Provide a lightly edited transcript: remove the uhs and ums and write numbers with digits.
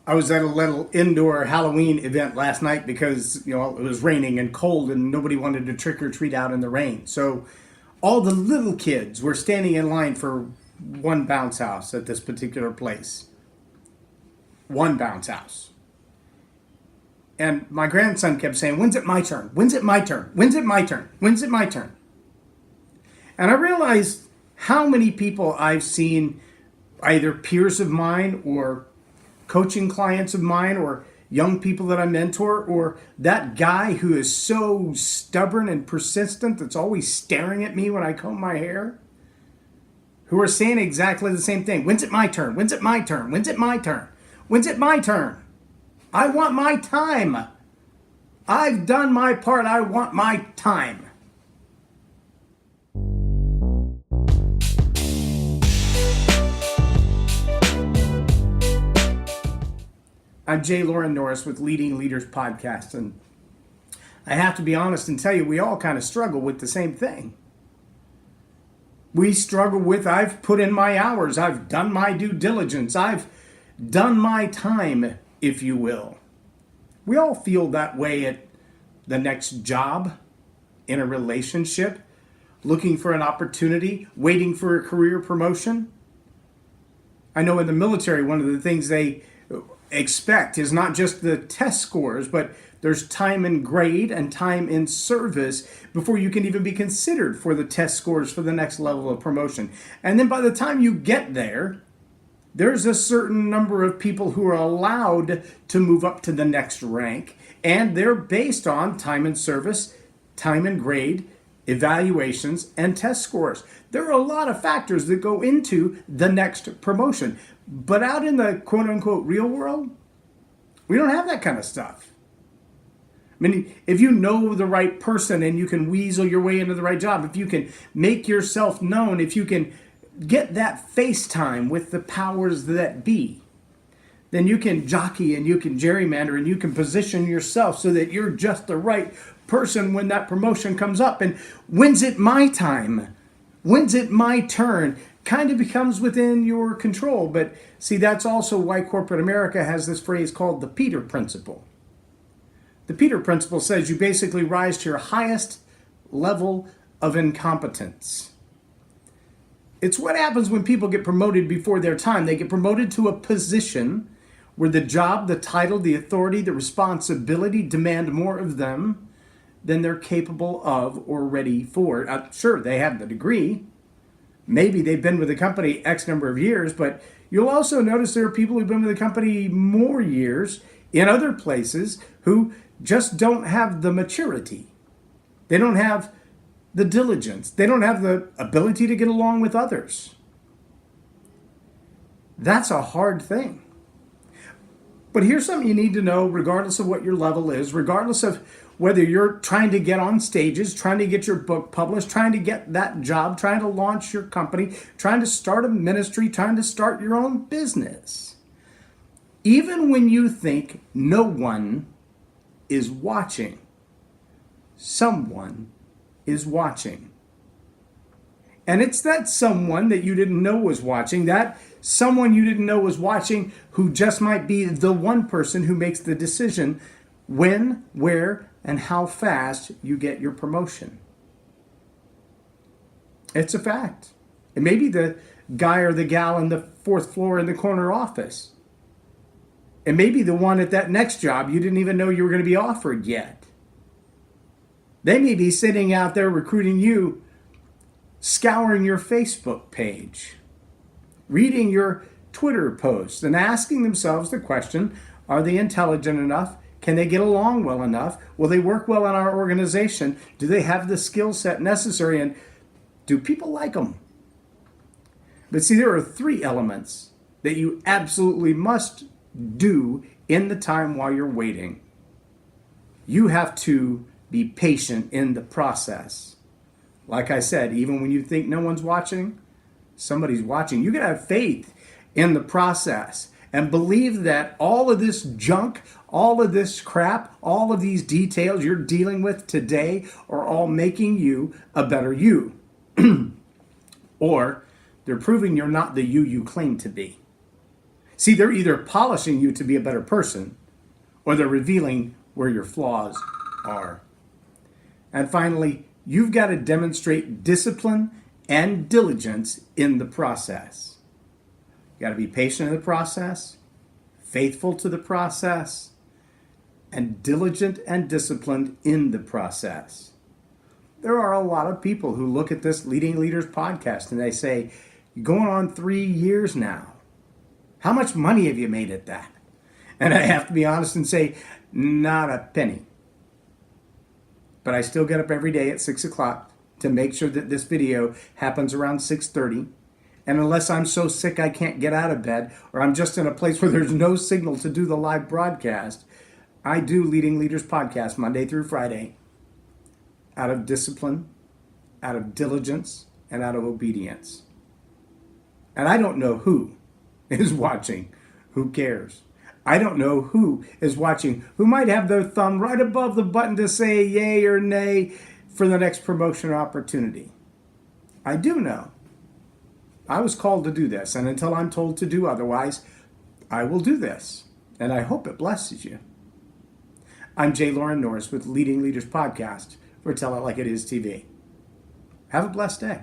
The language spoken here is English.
I was at a little indoor Halloween event last night because, it was raining and cold and nobody wanted to trick or treat out in the rain. So all the little kids were standing in line for one bounce house at this particular place. One bounce house. And my grandson kept saying, "When's it my turn? When's it my turn? When's it my turn? When's it my turn?" And I realized how many people I've seen, either peers of mine or coaching clients of mine or young people that I mentor, or that guy who is so stubborn and persistent that's always staring at me when I comb my hair, who are saying exactly the same thing. "When's it my turn? When's it my turn? When's it my turn? When's it my turn? I want my time. I've done my part. I want my time." I'm J Loren Norris with Leading Leaders Podcast, and I have to be honest and tell you, we all kind of struggle with the same thing. We struggle with, I've put in my hours, I've done my due diligence, I've done my time, if you will. We all feel that way at the next job, in a relationship, looking for an opportunity, waiting for a career promotion. I know in the military, one of the things they expect is not just the test scores, but there's time in grade and time in service before you can even be considered for the test scores for the next level of promotion. And then by the time you get there, there's a certain number of people who are allowed to move up to the next rank, and they're based on time in service, time in grade, evaluations, and test scores. There are a lot of factors that go into the next promotion. But out in the quote-unquote real world, we don't have that kind of stuff. I mean, if you know the right person and you can weasel your way into the right job, if you can make yourself known, if you can get that face time with the powers that be, then you can jockey and you can gerrymander and you can position yourself so that you're just the right person when that promotion comes up. And when's it my time? When's it my turn? Kind of becomes within your control. But see, that's also why corporate America has this phrase called the Peter Principle. The Peter Principle says you basically rise to your highest level of incompetence. It's what happens when people get promoted before their time. They get promoted to a position where the job, the title, the authority, the responsibility demand more of them than they're capable of or ready for. Sure, they have the degree. Maybe they've been with the company X number of years, but you'll also notice there are people who've been with the company more years in other places who just don't have the maturity. They don't have the diligence. They don't have the ability to get along with others. That's a hard thing. But here's something you need to know, regardless of what your level is, regardless of whether you're trying to get on stages, trying to get your book published, trying to get that job, trying to launch your company, trying to start a ministry, trying to start your own business. Even when you think no one is watching, someone is watching. And it's that someone that you didn't know was watching, that someone you didn't know was watching, who just might be the one person who makes the decision when, where, and how fast you get your promotion. It's a fact. It may be the guy or the gal on the fourth floor in the corner office. It may be the one at that next job you didn't even know you were going to be offered yet. They may be sitting out there recruiting you, scouring your Facebook page, reading your Twitter posts, and asking themselves the question, are they intelligent enough? Can they get along well enough? Will they work well in our organization? Do they have the skill set necessary? And do people like them? But see, there are 3 elements that you absolutely must do in the time while you're waiting. You have to be patient in the process. Like I said, even when you think no one's watching, somebody's watching. You gotta have faith in the process and believe that all of this junk, all of this crap, all of these details you're dealing with today are all making you a better you. Or they're proving you're not the you claim to be. See, they're either polishing you to be a better person, or they're revealing where your flaws are. And finally, you've got to demonstrate discipline and diligence in the process. You got to be patient in the process, faithful to the process, and diligent and disciplined in the process. There are a lot of people who look at this Leading Leaders podcast and they say, you're going on 3 years now. How much money have you made at that? And I have to be honest and say, not a penny. But I still get up every day at 6 o'clock to make sure that this video happens around 6:30. And unless I'm so sick I can't get out of bed, or I'm just in a place where there's no signal to do the live broadcast, I do Leading Leaders podcast Monday through Friday out of discipline, out of diligence, and out of obedience. And I don't know who is watching. Who cares? I don't know who is watching who might have their thumb right above the button to say yay or nay for the next promotion or opportunity. I do know I was called to do this, and until I'm told to do otherwise, I will do this, and I hope it blesses you. I'm J Loren Norris with Leading Leaders Podcast for Tell It Like It Is TV. Have a blessed day.